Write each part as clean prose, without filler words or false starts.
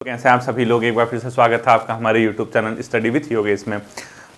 कैसे आप सभी लोग, एक बार फिर से स्वागत है आपका हमारे YouTube channel study with Yogesh में।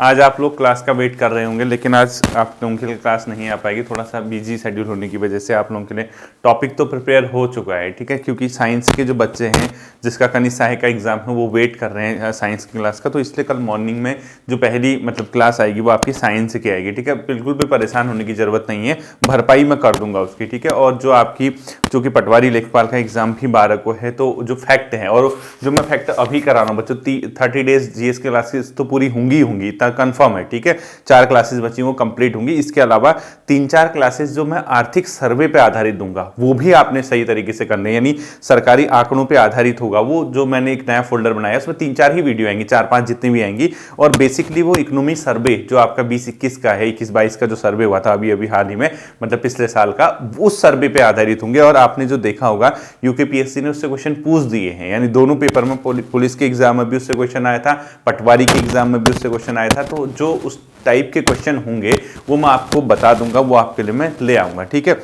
आज आप लोग क्लास का वेट कर रहे होंगे, लेकिन आज आप लोगों के लिए क्लास नहीं आ पाएगी। थोड़ा सा बिजी शेड्यूल होने की वजह से आप लोगों के लिए टॉपिक तो प्रिपेयर हो चुका है, ठीक है, क्योंकि साइंस के जो बच्चे हैं जिसका कनिष्ठ सहायक का एग्जाम है वो वेट कर रहे हैं साइंस की क्लास का। तो इसलिए कल मॉर्निंग में जो पहली क्लास आएगी वो आपकी साइंस की आएगी, ठीक है। बिल्कुल भी परेशान होने की जरूरत नहीं है, भरपाई मैं कर दूंगा उसकी, ठीक है। और जो आपकी कि पटवारी लेखपाल का एग्जाम भी 12 को है, तो जो फैक्ट है और जो मैं फैक्ट अभी करा रहा हूँ बच्चों, 30 डेज जीएस क्लासेस तो पूरी होंगी इतना कंफर्म है, ठीक है। 4 क्लासेस बची वो कंप्लीट होंगी। इसके अलावा 3-4 क्लासेस जो मैं आर्थिक सर्वे पे आधारित दूंगा वो भी आपने सही तरीके से करने, यानी सरकारी आंकड़ों पे आधारित होगा। वो जो मैंने एक नया फोल्डर बनाया उसमें 3-4 ही वीडियो आएंगी, 4-5 जितनी भी आएंगी। और बेसिकली वो इकोनॉमी सर्वे जो आपका 20-21 का है, 21-22 का जो सर्वे हुआ था अभी हाल ही में, पिछले साल का, उस सर्वे पे आधारित होंगे। और आपने जो देखा होगा यूकेपीएससी ने उससे क्वेश्चन पूछ दिए हैं, यानी दोनों पेपर में, पुलिस के एग्जाम में भी उससे क्वेश्चन आया था, पटवारी के एग्जाम में भी उससे क्वेश्चन आया था। तो जो उस टाइप के क्वेश्चन होंगे वो मैं आपको बता दूंगा, वो आपके लिए मैं ले आऊंगा, ठीक है।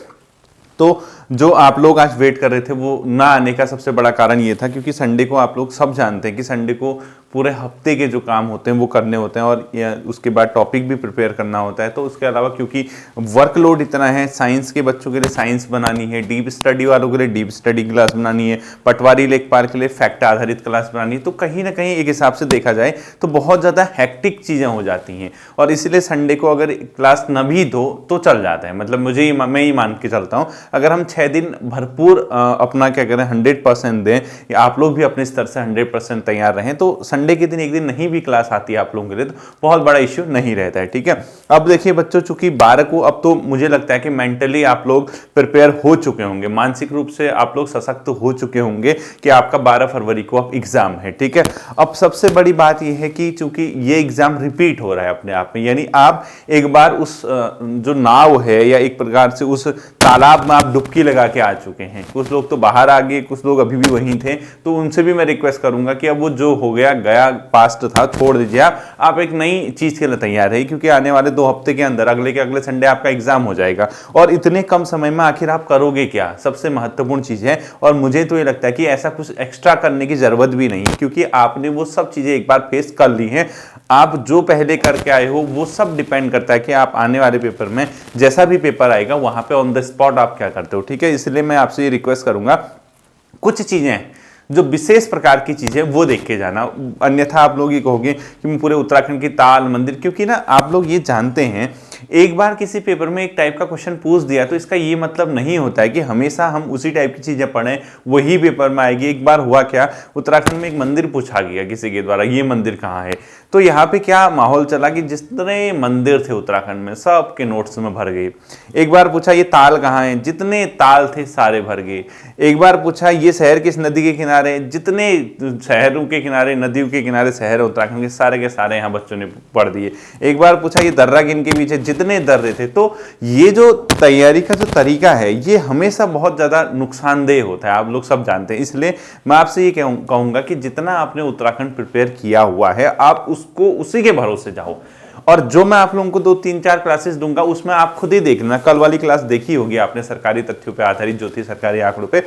तो जो आप लोग आज वेट कर रहे थे वो ना आने का सबसे बड़ा कारण ये था क्योंकि संडे को आप लोग सब जानते हैं कि संडे को पूरे हफ्ते के जो काम होते हैं वो करने होते हैं और उसके बाद टॉपिक भी प्रिपेयर करना होता है। तो उसके अलावा क्योंकि वर्कलोड इतना है, साइंस के बच्चों के लिए साइंस बनानी है, डीप स्टडी वालों के लिए डीप स्टडी क्लास बनानी है, पटवारी लेखपाल के लिए फैक्ट आधारित क्लास बनानी है, तो कहीं ना कहीं एक हिसाब से देखा जाए तो बहुत ज़्यादा हैक्टिक चीज़ें हो जाती हैं। और इसलिए संडे को अगर क्लास न भी दो तो चल जाता है, मैं ही मान के चलता हूँ। अगर हम 6 दिन भरपूर अपना क्या करें 100% दें, या आप लोग भी अपने स्तर से 100% तैयार रहें, तो संडे के दिन एक दिन नहीं भी क्लास आती है आप लोगों के लिए तो बहुत बड़ा इश्यू नहीं रहता है, ठीक है। अब देखिए बच्चों, चूंकि 12 को अब तो मुझे लगता है कि मेंटली आप लोग प्रिपेयर हो चुके होंगे, मानसिक रूप से आप लोग सशक्त हो चुके होंगे कि आपका 12 फरवरी को अब एग्जाम है, ठीक है। अब सबसे बड़ी बात यह है कि चूंकि ये एग्जाम रिपीट हो रहा है अपने आप में, यानी आप एक बार उस जो नाव है या एक प्रकार से उस तालाब में आप डुबकी लगा के आ चुके हैं। कुछ लोग तो बाहर आ गए, कुछ लोग अभी भी वहीं थे, तो उनसे भी मैं रिक्वेस्ट करूंगा कि अब वो जो हो गया गया, पास्ट था, छोड़ दीजिए। आप एक नई चीज के लिए तैयार है, क्योंकि आने वाले 2 हफ्ते के अंदर अगले के अगले संडे आपका एग्जाम हो जाएगा। और इतने कम समय में आखिर आप करोगे क्या, सबसे महत्वपूर्ण चीज है। और मुझे तो ये लगता है कि ऐसा कुछ एक्स्ट्रा करने की जरूरत भी नहीं, क्योंकि आपने वो सब चीजें एक बार फेस कर ली हैं। आप जो पहले करके आए हो वो सब डिपेंड करता है कि आप आने वाले पेपर में, जैसा भी पेपर आएगा वहां पे ऑन द स्पॉट आप क्या करते हो, ठीक है। इसलिए मैं आपसे ये रिक्वेस्ट करूंगा, कुछ चीजें जो विशेष प्रकार की चीजें वो देख के जाना, अन्यथा आप लोग ये कहोगे कि मैं पूरे उत्तराखंड की ताल मंदिर, क्योंकि ना आप लोग ये जानते हैं एक बार किसी पेपर में एक टाइप का क्वेश्चन पूछ दिया तो इसका ये मतलब नहीं होता है कि हमेशा हम उसी टाइप की चीजें पढ़ें वही पेपर में आएगी। एक बार हुआ क्या, उत्तराखंड में एक मंदिर पूछा गया किसी के द्वारा, ये मंदिर कहाँ है, तो यहाँ पे क्या माहौल चला कि जितने मंदिर थे उत्तराखंड में सबके नोट्स में भर गए। एक बार पूछा ये ताल कहाँ है, जितने ताल थे सारे भर गए। एक बार पूछा ये शहर किस नदी के किनारे, जितने शहरों के किनारे, नदियों के किनारे शहर उत्तराखंड के सारे यहाँ बच्चों ने पढ़ दिए। एक बार पूछा ये दर्रा किन के पीछे, जितने दर्रे थे। तो ये जो तैयारी का जो तरीका है ये हमेशा बहुत ज्यादा नुकसानदेह होता है, आप लोग सब जानते हैं। इसलिए मैं आपसे ये कहूंगा कि जितना आपने उत्तराखंड प्रिपेयर किया हुआ है आप उसको उसी के भरोसे जाओ। और जो मैं आप लोगों को 2-3-4 क्लासेस दूंगा उसमें आप खुद ही देख लेना। कल वाली क्लास देखी होगी आपने, सरकारी तथ्यों पे आधारित जो थी, सरकारी आंकड़ों पे,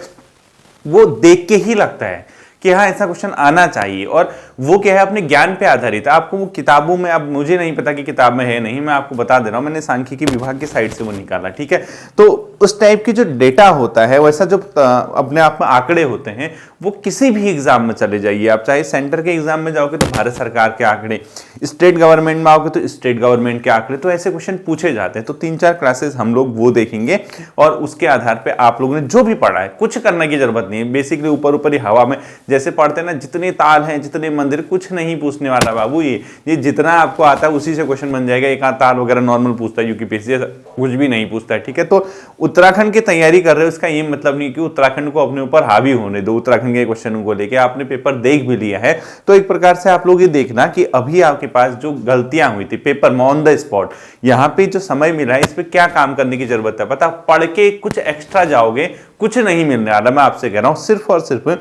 वो देख के ही लगता है कि हाँ ऐसा क्वेश्चन आना चाहिए। और वो क्या है, अपने ज्ञान पे आधारित है। आपको वो किताबों में, अब मुझे नहीं पता कि किताब में है नहीं, मैं आपको बता दे रहा हूं, मैंने सांख्यिकी विभाग की साइट से वो निकाला, ठीक है। तो उस टाइप की जो डेटा होता है, वैसा जो अपने आप में आंकड़े होते हैं, वो किसी भी एग्जाम में चले जाइए आप, चाहे सेंटर के एग्जाम में जाओगे तो भारत सरकार के आंकड़े, स्टेट गवर्नमेंट में आओगे तो स्टेट गवर्नमेंट के आंकड़े, तो ऐसे क्वेश्चन पूछे जाते हैं। तो 3-4 क्लासेस हम लोग वो देखेंगे और उसके आधार पर आप लोगों ने जो भी पढ़ा है, कुछ करने की जरूरत नहीं है। बेसिकली ऊपर ऊपर ही हवा में जैसे पढ़ते हैं ना, जितने ताल हैं, जितने मंदिर, कुछ नहीं पूछने वाला बाबू। ये जितना आपको आता है उसी से क्वेश्चन बन जाएगा। एक ताल वगैरह नॉर्मल पूछता है यूपीएससी, कुछ भी नहीं पूछता है, ठीक है। तो उत्तराखंड की तैयारी कर रहे हो इसका ये मतलब नहीं कि उत्तराखंड को अपने ऊपर हावी होने दो। उत्तराखंड के क्वेश्चनों को लेकर आपने पेपर देख भी लिया है, तो एक प्रकार से आप लोग ये देखना कि अभी आपके पास जो गलतियां हुई थी पेपर में ऑन द स्पॉट, यहाँ पे जो समय मिला है इस पे क्या काम करने की जरूरत है। पता, पढ़ के कुछ एक्स्ट्रा जाओगे, कुछ नहीं मिलने वाला। मैं आपसे कह रहा हूं सिर्फ और सिर्फ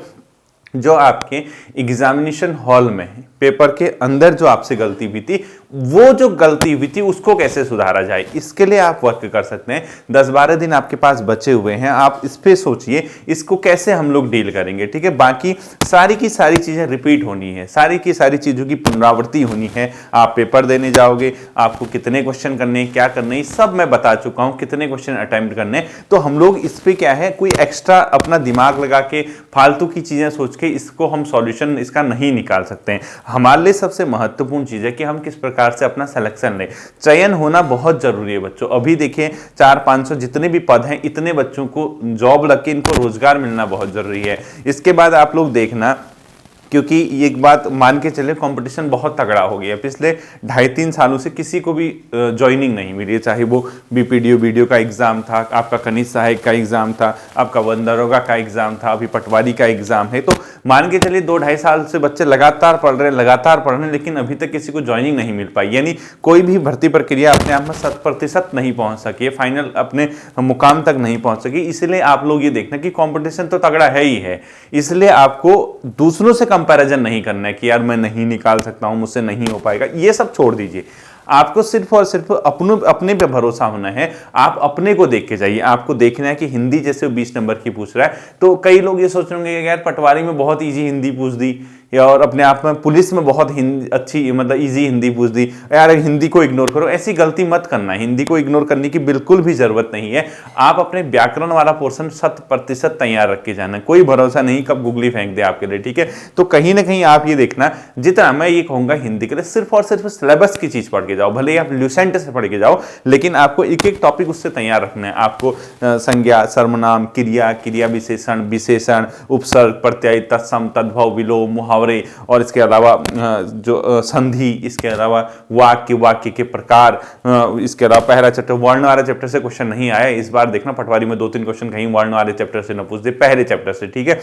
जो आपके एग्जामिनेशन हॉल में पेपर के अंदर जो आपसे गलती हुई थी, वो जो गलती हुई थी उसको कैसे सुधारा जाए, इसके लिए आप वर्क कर सकते हैं। 10-12 दिन आपके पास बचे हुए हैं, आप इस पे सोचिए इसको कैसे हम लोग डील करेंगे, ठीक है। बाकी सारी की सारी चीजें रिपीट होनी है, सारी की सारी चीजों की पुनरावृत्ति होनी है। आप पेपर देने जाओगे, आपको कितने क्वेश्चन करने, क्या करने, ये सब मैं बता चुका हूं, कितने क्वेश्चन अटेम्प्ट करने। तो हम लोग इस पे क्या है, कोई एक्स्ट्रा अपना दिमाग लगा के फालतू की चीजें सोच के इसको हम सॉल्यूशन इसका नहीं निकाल सकते हैं। हमारे लिए सबसे महत्वपूर्ण चीज है कि हम किस प्रकार से अपना सिलेक्शन लें। चयन होना बहुत जरूरी है बच्चों। अभी देखिए 400-500 जितने भी पद हैं, इतने बच्चों को जॉब लग के इनको रोजगार मिलना बहुत जरूरी है। इसके बाद आप लोग देखना, क्योंकि एक बात मान के चले, कंपटीशन बहुत तगड़ा हो गया। पिछले 2.5-3 सालों से किसी को भी ज्वाइनिंग नहीं मिली है, चाहे वो बीपीडीओ वीडियो का एग्जाम था, आपका खनिज सहायक का एग्जाम था, आपका वन दरोगा का एग्जाम था, अभी पटवारी का एग्जाम है। तो मान के चलिए 2-2.5 साल से बच्चे लगातार पढ़ रहे हैं, लेकिन अभी तक किसी को ज्वाइनिंग नहीं मिल पाई। यानी कोई भी भर्ती प्रक्रिया अपने आप में 100% नहीं पहुंच सकी है, फाइनल अपने मुकाम तक नहीं पहुंच सकी। इसलिए आप लोग ये देखना कि कंपटीशन तो तगड़ा है ही है, इसलिए आपको दूसरों से कंपैरिजन नहीं करना है कि यार मैं नहीं निकाल सकता हूं, मुझसे नहीं हो पाएगा, ये सब छोड़ दीजिए। आपको सिर्फ और सिर्फ अपने पे भरोसा होना है। आप अपने को देख के जाइए। आपको देखना है कि हिंदी जैसे 20 नंबर की पूछ रहा है, तो कई लोग ये सोच रहे होंगे कि यार पटवारी में बहुत इजी हिंदी पूछ दी, या और अपने आप में पुलिस में बहुत अच्छी मतलब इजी हिंदी पूछ दी, यार हिंदी को इग्नोर करो। ऐसी गलती मत करना, हिंदी को इग्नोर करने की बिल्कुल भी जरूरत नहीं है। आप अपने व्याकरण वाला पोर्शन 100% तैयार रख के जाना, कोई भरोसा नहीं कब गुगली फेंक दे आपके लिए, ठीक है। तो कहीं ना कहीं आप ये देखना, जितना मैं ये कहूंगा हिंदी के लिए सिर्फ और सिर्फ सिलेबस की चीज पढ़ के जाओ, भले ही आप ल्यूसेंट से पढ़ के जाओ, लेकिन आपको एक एक टॉपिक उससे तैयार रखना है। आपको संज्ञा, सर्वनाम, क्रिया, क्रिया विशेषण, विशेषण, उपसर्ग, प्रत्यय, तत्सम, तद्भव, विलोम, मुहावरे, और इसके अलावा जो संधि, इसके अलावा वाक्य के प्रकार, इसके अलावा पहला चैप्टर वर्ण वाले चैप्टर से क्वेश्चन नहीं आया इस बार, देखना पटवारी में 2-3 क्वेश्चन कहीं वर्ण वाले चैप्टर से न पूछ दे, पहले चैप्टर से, ठीक है।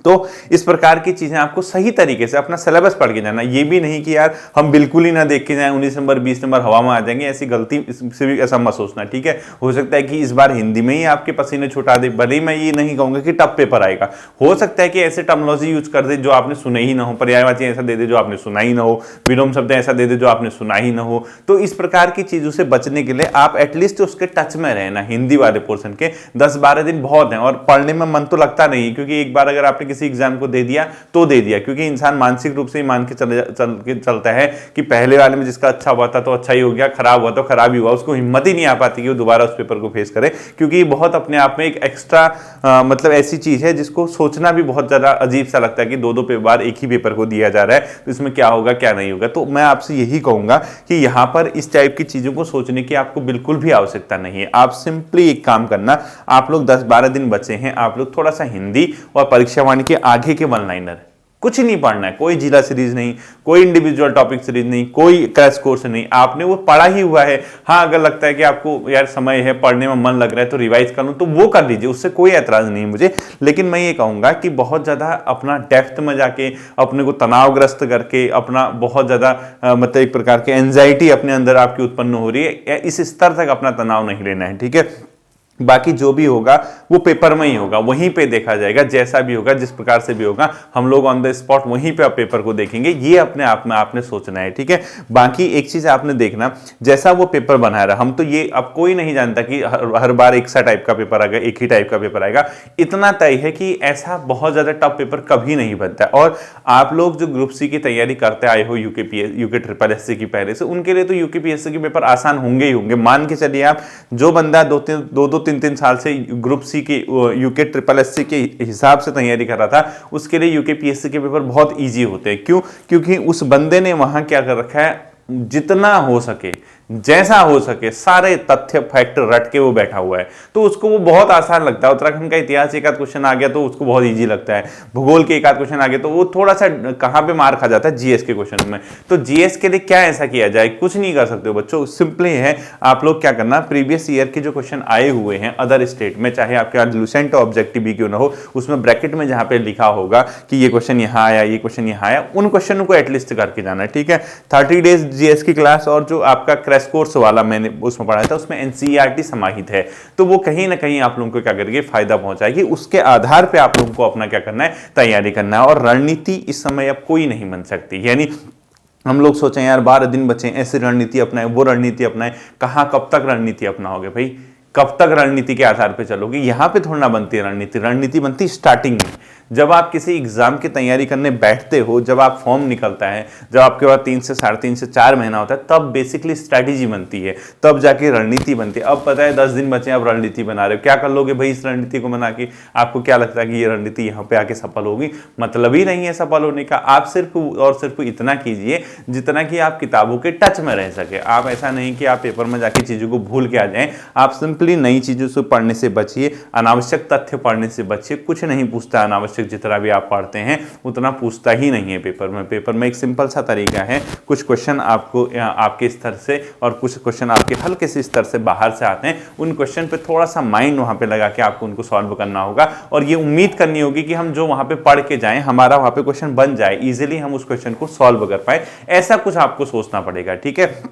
तो इस प्रकार की चीजें आपको सही तरीके से अपना सिलेबस पढ़ के जाना। ये भी नहीं कि यार हम बिल्कुल ही ना देख के जाएं, 19 नंबर 20 नंबर हवा में आ जाएंगे, ऐसी गलती से भी ऐसा मत सोचना, ठीक है। हो सकता है कि इस बार हिंदी में ही आपके पसीने छुटा दे, भले ही मैं ये नहीं कहूंगा कि टफ पेपर आएगा, हो सकता है कि ऐसे टर्मिनोलॉजी यूज कर दे जो आपने सुने ही ना हो, पर्यायवाची ऐसा दे दे जो आपने सुना ही ना हो, विलोम शब्द ऐसा दे दे जो आपने सुना ही ना हो। तो इस प्रकार की चीजों से बचने के लिए आप एटलीस्ट उसके टच में रहना। हिंदी वाले पोर्शन के 10-12 दिन बहुत हैं, और पढ़ने में मन तो लगता नहीं, क्योंकि एक बार अगर आपने किसी एग्जाम को दे दिया, क्योंकि इंसान मानसिक रूप से मान के चलता है कि पहले वाले में जिसका अच्छा हुआ था तो अच्छा ही हो गया, खराब हुआ तो खराब ही हुआ, उसको हिम्मत ही नहीं आ पाती कि वो दोबारा उस पेपर को फेस करे, क्योंकि ये बहुत अपने आप में एक एक्स्ट्रा मतलब ऐसी चीज है जिसको सोचना भी बहुत ज्यादा अजीब सा लगता है कि 2-2 बार एक ही पेपर को दिया जा रहा है, तो इसमें क्या होगा क्या नहीं होगा। तो मैं आपसे यही कहूंगा कि यहां पर इस टाइप की चीजों को सोचने की आपको बिल्कुल भी आवश्यकता नहीं है। आप सिंपली एक काम करना, आप लोग 10-12 दिन बचे हैं, आप लोग थोड़ा सा हिंदी और परीक्षा वाणी के आगे के वन लाइनर, कुछ नहीं पढ़ना है, कोई जिला सीरीज नहीं, कोई इंडिविजुअल टॉपिक सीरीज नहीं, कोई क्रैश कोर्स नहीं, आपने वो पढ़ा ही हुआ है। हाँ, अगर लगता है कि आपको यार समय है, पढ़ने में मन लग रहा है तो रिवाइज कर लूं, तो वो कर लीजिए, उससे कोई ऐतराज नहीं मुझे। लेकिन मैं ये कहूंगा कि बहुत ज्यादा अपना डेप्थ में जाके अपने को तनावग्रस्त करके अपना बहुत ज्यादा मतलब एक प्रकार की एंजाइटी अपने अंदर आपकी उत्पन्न हो रही है, इस स्तर तक अपना तनाव नहीं लेना है, ठीक है। बाकी जो भी होगा वो पेपर में ही होगा, वहीं पे देखा जाएगा, जैसा भी होगा, जिस प्रकार से भी होगा, हम लोग ऑन द स्पॉट वहीं पे पेपर को देखेंगे। ये अपने आप में आपने सोचना है, ठीक है। बाकी एक चीज आपने देखना, जैसा वो पेपर बना रहा, हम तो ये अब कोई नहीं जानता कि हर बार एक सा टाइप का पेपर आएगा, एक ही टाइप का पेपर आएगा। इतना तय है कि ऐसा बहुत ज्यादा टफ पेपर कभी नहीं बनता। और आप लोग जो ग्रुप सी की तैयारी करते आए हो यूके SSS की पहले से, उनके लिए तो यूके PSC के पेपर आसान होंगे ही होंगे। मान के चलिए आप, जो बंदा 2-3 साल से ग्रुप सी के यूके SSS के हिसाब से तैयारी कर रहा था, उसके लिए यूके PSC के पेपर बहुत इजी होते हैं। क्यों? क्योंकि उस बंदे ने वहां क्या कर रखा है, जितना हो सके, जैसा हो सके, सारे तथ्य फैक्ट रट के वो बैठा हुआ है, तो उसको वो बहुत आसान लगता है। उत्तराखंड का इतिहास एक आध क्वेश्चन आ गया तो उसको बहुत इजी लगता है, भूगोल के एक आध क्वेश्चन आ गया तो वो थोड़ा सा कहां पे मार खा जाता है, जीएस के क्वेश्चन में। तो जीएस के लिए क्या ऐसा किया जाए, कुछ नहीं कर सकते हो बच्चों, सिंपली है आप लोग क्या करना, प्रीवियस ईयर के जो क्वेश्चन आए हुए हैं अदर स्टेट में, चाहे आपके पास लूसेंट ऑब्जेक्टिव भी क्यों ना हो, उसमें ब्रैकेट में जहां पे लिखा होगा कि ये क्वेश्चन यहाँ आया, ये क्वेश्चन यहाँ आया, उन क्वेश्चनों को एटलीस्ट करके जाना है, ठीक है। 30 डेज जीएस की क्लास और जो आपका क्रैश कोर्स वाला मैंने उसमें पढ़ा था, उसमें एनसीईआरटी समाहित है, तो वो कहीं ना कहीं आप लोगों को क्या करेगी, फायदा पहुंचाएगी। उसके आधार पे आप लोगों को अपना क्या करना है, तैयारी करना है। और रणनीति इस समय अब कोई नहीं बन सकती, यानी हम लोग सोचें यार 12 दिन बचे, ऐसी रणनीति अपनाएं, वो रणनीति अपनाएं, कहाँ कब तक रणनीति अपनाओगे भाई, कब तक रणनीति के आधार पे चलोगे? यहां पे थोड़ा ना बनती है रणनीति, रणनीति बनती है स्टार्टिंग में, जब आप किसी एग्जाम की तैयारी करने बैठते हो, जब आप फॉर्म निकलता है, जब आपके पास 3 से 3.5 से 4 महीना होता है, तब बेसिकली स्ट्रैटेजी बनती है, तब जाके रणनीति बनती है। अब पता है 10 दिन बचे, अब रणनीति बना रहे हो, क्या कर लोगे भाई इस रणनीति को बना के? आपको क्या लगता है कि ये रणनीति यहाँ पे आके सफल होगी? मतलब ही नहीं है सफल होने का। आप सिर्फ और सिर्फ इतना कीजिए जितना कि आप किताबों के टच में रह सके। आप ऐसा नहीं कि आप पेपर में जाके चीजों को भूल के आ जाएं। आप सिंपली नई चीजों से पढ़ने से बचिए, अनावश्यक तथ्य पढ़ने से बचिए। कुछ नहीं पूछता अनावश्यक, जितना भी आप पढ़ते हैं उतना पूछता ही नहीं है पेपर में। पेपर में एक सिंपल सा तरीका है, कुछ क्वेश्चन आपको आपके स्तर से और कुछ क्वेश्चन आपके हल्के से स्तर से बाहर से आते हैं, उन क्वेश्चन पे थोड़ा सा माइंड वहां पे लगा के आपको उनको सॉल्व करना होगा, और ये उम्मीद करनी होगी कि हम जो वहां पे पढ़ के जाएं, हमारा वहां पे क्वेश्चन बन जाए, इजीली हम उस क्वेश्चन को सॉल्व कर पाए, ऐसा कुछ आपको सोचना पड़ेगा, ठीक है।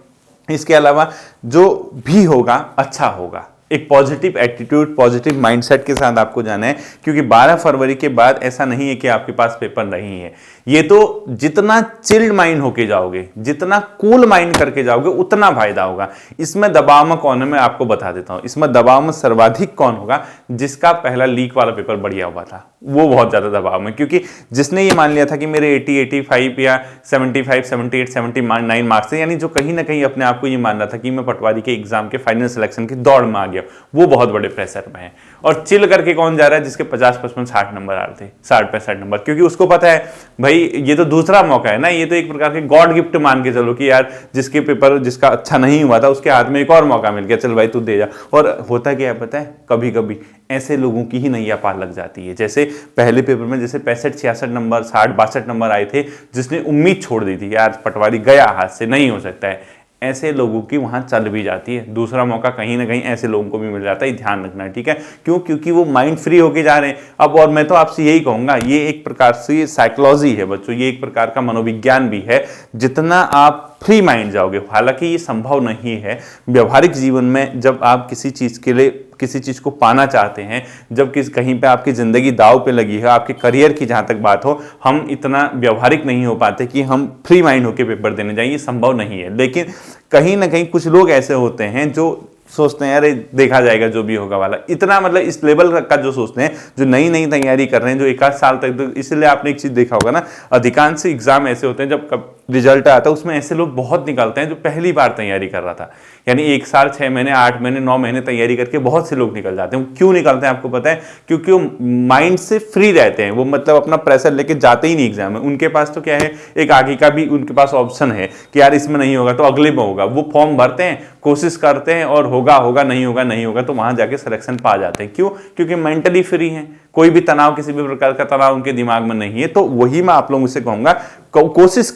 इसके अलावा जो भी होगा अच्छा होगा, एक पॉजिटिव एटीट्यूड, पॉजिटिव माइंडसेट के साथ आपको जाना है, क्योंकि 12 फरवरी के बाद ऐसा नहीं है कि आपके पास पेपर नहीं है। ये तो जितना चिल्ड माइंड होके जाओगे, जितना कूल माइंड करके जाओगे, उतना फायदा होगा। इसमें दबाव में कौन है मैं आपको बता देता हूं। इसमें दबाव में सर्वाधिक कौन होगा? जिसका पहला लीक वाला पेपर बढ़िया हुआ था, वो बहुत ज्यादा दबाव में, क्योंकि जिसने ये मान लिया था कि मेरे 80, 85 या 75, 78, 79 मार्क्स है, यानी जो कहीं ना कहीं अपने आप को ये मान रहा था कि मैं पटवारी के एग्जाम के फाइनल सिलेक्शन की दौड़ में आ गया, वो बहुत बड़े प्रेशर में है। और चिल करके कौन जा रहा है? जिसके 50, 55, 60 नंबर आ रहे थे, 60, 65 नंबर, क्योंकि उसको पता है भाई ये तो दूसरा मौका है ना, ये तो एक प्रकार के गॉड गिफ्ट मान के चलो कि यार जिसके पेपर जिसका अच्छा नहीं हुआ था उसके हाथ में एक और मौका मिल गया, चल भाई तू दे जा। और होता क्या है पता है, कभी कभी ऐसे लोगों की ही नैया पार लग जाती है। जैसे पहले पेपर में जैसे 65, 66 नंबर, 60, 62 नंबर आए थे, जिसने उम्मीद छोड़ दी थी यार पटवारी गया हाथ से, नहीं हो सकता है, ऐसे लोगों की वहां चल भी जाती है। दूसरा मौका कहीं ना कहीं ऐसे लोगों को भी मिल जाता है, ध्यान रखना है, ठीक है। क्यों? क्योंकि वो माइंड फ्री होके जा रहे हैं अब। और मैं तो आपसे यही कहूंगा, ये एक प्रकार से साइकोलॉजी है बच्चों, ये एक प्रकार का मनोविज्ञान भी है। जितना आप फ्री माइंड जाओगे, हालांकि ये संभव नहीं है व्यवहारिक जीवन में, जब आप किसी चीज के लिए किसी चीज को पाना चाहते हैं, जब कहीं पे आपकी जिंदगी दाव पे लगी है, आपके करियर की जहां तक बात हो, हम इतना व्यवहारिक नहीं हो पाते कि हम फ्री माइंड होकर पेपर देने जाएं, ये संभव नहीं है। लेकिन कहीं ना कहीं कुछ लोग ऐसे होते हैं जो सोचते हैं यार देखा जाएगा जो भी होगा वाला, इतना मतलब इस लेवल का जो सोचते हैं, जो नई नई तैयारी कर रहे हैं, जो 1 आध साल तक, तो इसलिए आपने एक चीज देखा होगा ना, अधिकांश एग्जाम ऐसे होते हैं जब रिजल्ट आता है उसमें ऐसे लोग बहुत निकलते हैं जो पहली बार तैयारी कर रहा था, यानी 1 साल 6 महीने 8 महीने 9 महीने तैयारी करके बहुत से लोग निकल जाते हैं। क्यों निकलते हैं आपको पता है? क्योंकि वो माइंड से फ्री रहते हैं, वो मतलब अपना प्रेशर लेके जाते ही नहीं एग्जाम में। उनके पास तो क्या है, एक आगे का भी उनके पास ऑप्शन है कि यार इसमें नहीं होगा तो अगले में होगा। वो फॉर्म भरते हैं, कोशिश करते हैं, और होगा होगा, नहीं होगा नहीं होगा, तो वहां जाके सिलेक्शन पा जाते हैं। क्यों? क्योंकि मेंटली फ्री हैं, कोई भी तनाव, किसी भी प्रकार का तनाव उनके दिमाग में नहीं है। तो वही मैं आप लोगों से कहूंगा, कोशिश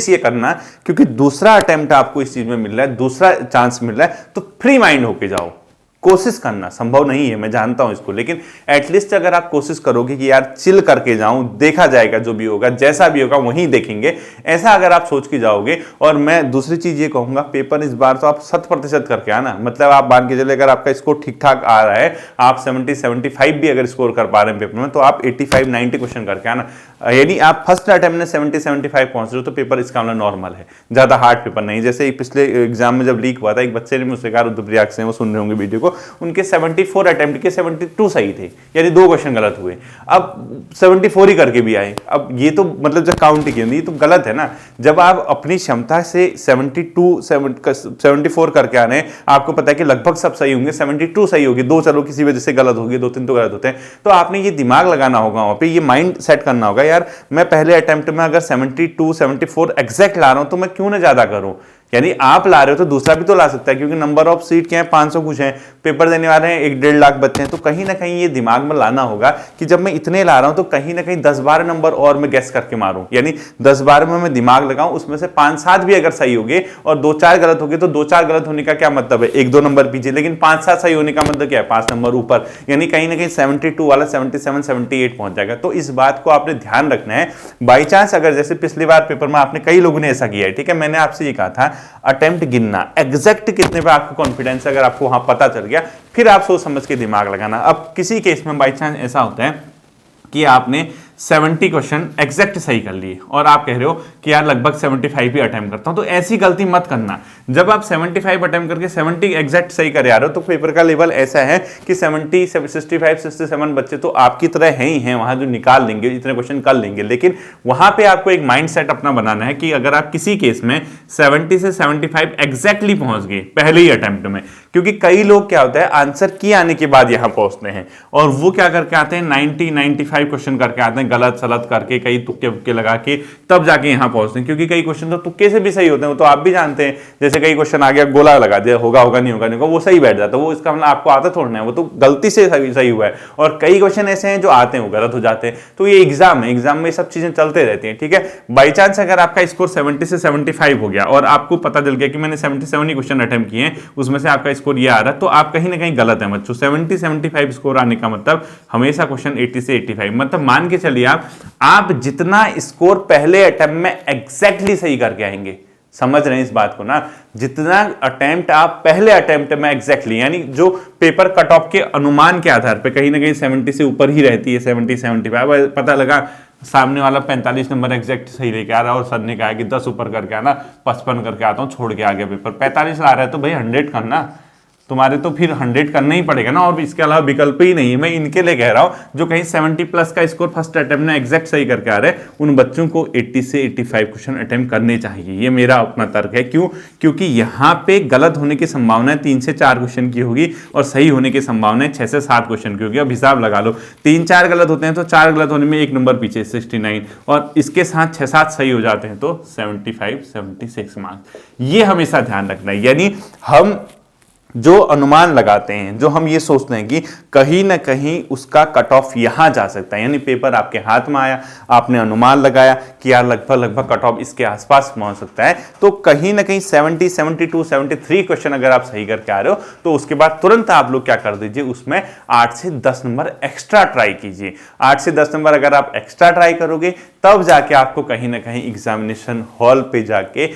ये करना, क्योंकि दूसरा अटेम्प्ट आपको इस चीज में मिल रहा है, दूसरा चांस मिल रहा है, तो फ्री माइंड होके जाओ। कोशिश करना संभव नहीं है, मैं जानता हूं इसको, लेकिन एटलीस्ट अगर आप कोशिश करोगे कि यार चिल करके जाऊं, देखा जाएगा जो भी होगा, जैसा भी होगा वहीं देखेंगे, ऐसा अगर आप सोच के जाओगे। और मैं दूसरी चीज ये कहूंगा, पेपर इस बार तो आप 100% करके आना, मतलब आप मान के चले अगर आपका स्कोर ठीक ठाक आ रहा है, आप 70, 75 भी अगर स्कोर कर पा रहे हैं पेपर में, तो आप 85, 90 क्वेश्चन करके आना। यदि आप फर्स्ट अटेम्प्ट में 70, 75 पहुंच रहे हो, तो पेपर इसका मतलब नॉर्मल है, ज्यादा हार्ड पेपर नहीं। जैसे पिछले एग्जाम में जब लीक हुआ था, एक बच्चे ने मुझसे कहा, रुद्रप्रयाग से, वो सुन रहे होंगे वीडियो को, उनके 74 अटेम्प्ट के 72 सही थे, यानी 2 क्वेश्चन गलत हुए। अब 74 ही करके भी आए। अब ये तो मतलब जब काउंट किया, ये तो गलत है ना। जब आप अपनी क्षमता से 74 करके आ रहे हैं, आपको पता है कि लगभग सब सही होंगे, 72 सही होगी, 2 चलो किसी वजह से गलत होगी, 2-3 तो गलत होते हैं, तो आपने ये दिमाग लगाना होगा, वहां पे ये माइंड सेट करना होगा, यार मैं पहले अटेम्प्ट में अगर 72, 74 एग्जैक्ट ला रहा हूं, तो मैं क्यों ना ज्यादा करूं। यानी आप ला रहे हो तो दूसरा भी तो ला सकता है, क्योंकि नंबर ऑफ सीट क्या है, 500 कुछ है, पेपर देने वाले हैं 1-1.5 लाख बच्चे हैं। तो कहीं ना कहीं ये दिमाग में लाना होगा कि जब मैं इतने ला रहा हूं, तो कहीं ना कहीं 10-12 नंबर और मैं गैस करके मारूं, यानी 10-12 में मैं दिमाग लगाऊं, उसमें से 5-7 भी अगर सही हो गए और 2-4 गलत हो गए, तो 2-4 गलत होने का क्या मतलब है, 1-2 नंबर पीछे, लेकिन 5-7 सही होने का मतलब क्या है, 5 नंबर ऊपर, यानी कहीं ना कहीं 72 वाला 77, 78 पहुंच जाएगा। तो इस बात को आपने ध्यान रखना है। बाई चांस अगर जैसे पिछली बार पेपर में आपने, कई लोगों ने ऐसा किया है, ठीक है, मैंने आपसे ये कहा था अटेम्प्ट गिनना, एग्जैक्ट कितने पे आपको कॉन्फिडेंस है, अगर आपको वहां पता चल गया फिर आप सोच समझ के दिमाग लगाना। अब किसी केस में बाई चांस ऐसा होता है कि आपने 70 क्वेश्चन एग्जैक्ट सही कर लिए और आप कह रहे हो कि यार लगभग 75 ही अटेम्प्ट करता हूं, तो ऐसी गलती मत करना। जब आप 75 अटेम्प्ट करके 70 एग्जैक्ट सही कर आ रहे हो तो पेपर का लेवल ऐसा है कि 70, 65, 67 बच्चे तो आपकी तरह हैं ही हैं वहां, जो निकाल लेंगे, इतने क्वेश्चन कर लेंगे। लेकिन वहां पे आपको एक माइंड सेट अपना बनाना है कि अगर आप किसी केस में 70 से 75 एग्जैक्टली पहुंच गए पहले ही अटेम्प्ट में, क्योंकि कई लोग क्या होता है आंसर की आने के बाद यहां पहुंचते हैं और वो क्या करके आते हैं 90, 95 क्वेश्चन करके आते हैं, गलत सलत करके, कई तुक्के वुक्के लगा के, तब जाके यहां पहुंचते हैं। क्योंकि कई क्वेश्चन तो तुक्के से भी सही होते हैं, तो आप भी जानते हैं, जैसे कई क्वेश्चन आ गया गोला लगा दिया, होगा होगा नहीं होगा नहीं होगा, वो सही बैठ जाता है, वो इसका मतलब आपको आता थोड़ा है, वो तो गलती से सही हुआ है। और कई क्वेश्चन ऐसे हैं जो आते हैं वो गलत हो जाते हैं। तो ये एग्जाम है, एग्जाम में सब चीजें चलते रहती हैं, ठीक है। बाई चांस अगर आपका स्कोर 70 से 75 हो गया और आपको पता चल गया कि मैंने 77 ही क्वेश्चन अटेम्प्ट किए हैं, उसमें से आपका स्कोर ये आ रहा है, तो आप कहीं ना कहीं गलत है बच्चों। 70, 75 स्कोर आने का मतलब हमेशा क्वेश्चन 80 से 85, मतलब मान के चलिए आप जितना स्कोर पहले अटेम्प्ट में एग्जैक्टली सही करके आएंगे, समझ रहे हैं इस बात को ना, जितना अटेम्प्ट आप पहले अटेम्प्ट में एग्जैक्टली, यानी जो पेपर कट ऑफ के अनुमान के आधार पे कहीं ना कहीं 70 से ऊपर ही रहती है, 70, 75, पता लगा सामने वाला 45 नंबर एग्जैक्ट सही लेके आ रहा है और सर ने कहा कि 10 ऊपर करके आना, 55 करके आता हूं, छोड़ के आ गया पेपर, 45 आ रहा है तो भाई 100 करना, तुम्हारे तो फिर 100 करना ही पड़ेगा ना, और इसके अलावा विकल्प ही नहीं है। मैं इनके लिए कह रहा हूं जो कहीं 70 प्लस का स्कोर फर्स्ट अटेम्प्ट में एग्जैक्ट सही करके आ रहे हैं, उन बच्चों को 80 से 85 क्वेश्चन अटेम्प्ट करने चाहिए। ये मेरा अपना तर्क है। क्यों? क्योंकि यहां पे गलत होने की संभावना 3 से 4 क्वेश्चन की होगी और सही होने की संभावना 6 से 7 क्वेश्चन की होगी। अब हिसाब लगा लो, 3-4 गलत होते हैं तो 4 गलत होने में 1 नंबर पीछे 69, और इसके साथ 6-7 सही हो जाते हैं तो 75, 76 मार्क्स। ये हमेशा ध्यान रखना है। यानी हम जो अनुमान लगाते हैं, जो हम ये सोचते हैं कि कहीं ना कहीं उसका कट ऑफ यहां जा सकता है, यानी पेपर आपके हाथ में आया, आपने अनुमान लगाया कि यार लगभग कट ऑफ इसके आसपास पहुंच सकता है, तो कहीं ना कहीं 70, 72, 73 क्वेश्चन अगर आप सही करके आ रहे हो तो उसके बाद तुरंत आप लोग क्या कर दीजिए, उसमें 8 से 10 नंबर एक्स्ट्रा ट्राई कीजिए। 8 से 10 नंबर अगर आप एक्स्ट्रा ट्राई करोगे तब जाके आपको कहीं ना कहीं एग्जामिनेशन हॉल पे जाके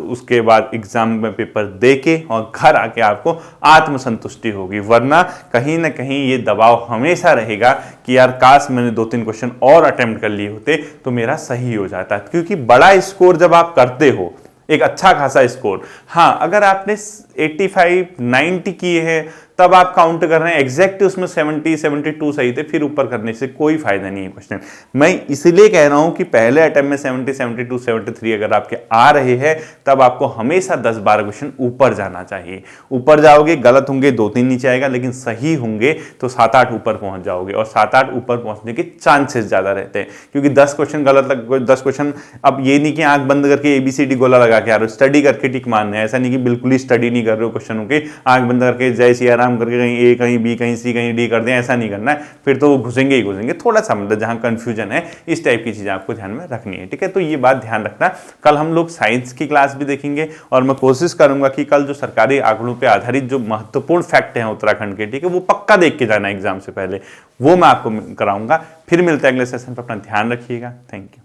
उसके बाद एग्जाम में पेपर देके और घर आके आपको आत्मसंतुष्टि होगी। वरना कहीं ना कहीं ये दबाव हमेशा रहेगा कि यार काश मैंने 2-3 क्वेश्चन और अटेम्प्ट कर लिए होते तो मेरा सही हो जाता। क्योंकि बड़ा स्कोर जब आप करते हो, एक अच्छा खासा स्कोर, हाँ अगर आपने 85, 90 किए हैं तब आप काउंट कर रहे हैं एग्जैक्ट उसमें 70, 72 सही थे, फिर ऊपर करने से कोई फायदा नहीं है क्वेश्चन। मैं इसलिए कह रहा हूं कि पहले अटेम्प्ट में 70, 72, 73 अगर आपके आ रहे हैं तब आपको हमेशा 10-12 क्वेश्चन ऊपर जाना चाहिए। ऊपर जाओगे, गलत होंगे 2-3 नीचे आएगा, लेकिन सही होंगे तो 7-8 ऊपर पहुंच जाओगे, और 7-8 ऊपर पहुंचने के चांसेस ज्यादा रहते हैं। क्योंकि 10 क्वेश्चन गलत 10 क्वेश्चन, अब ये नहीं कि आंख बंद करके ABCD गोला लगा के आ रहे हो, स्टडी करके टिक मारना है। ऐसा नहीं कि बिल्कुल ही स्टडी नहीं कर रहे हो क्वेश्चनों के, आंख बंद करके जय सिया राम करके कहीं A कहीं B कहीं C कहीं D कर दें, ऐसा नहीं करना है, फिर तो वो घुसेंगे ही घुसेंगे। थोड़ा सा मतलब जहां कंफ्यूजन है, इस टाइप की चीजें आपको ध्यान में रखनी है, ठीक है। तो ये बात ध्यान रखना। कल हम लोग साइंस की क्लास भी देखेंगे और मैं कोशिश करूंगा कि कल जो सरकारी आंकड़ों पर आधारित जो महत्वपूर्ण फैक्ट हैं उत्तराखंड के, ठीक है, वो पक्का देख के जाना एग्जाम से पहले, वो मैं आपको कराऊंगा। फिर मिलते हैं अगले सेशन पर, अपना ध्यान रखिएगा। Thank you.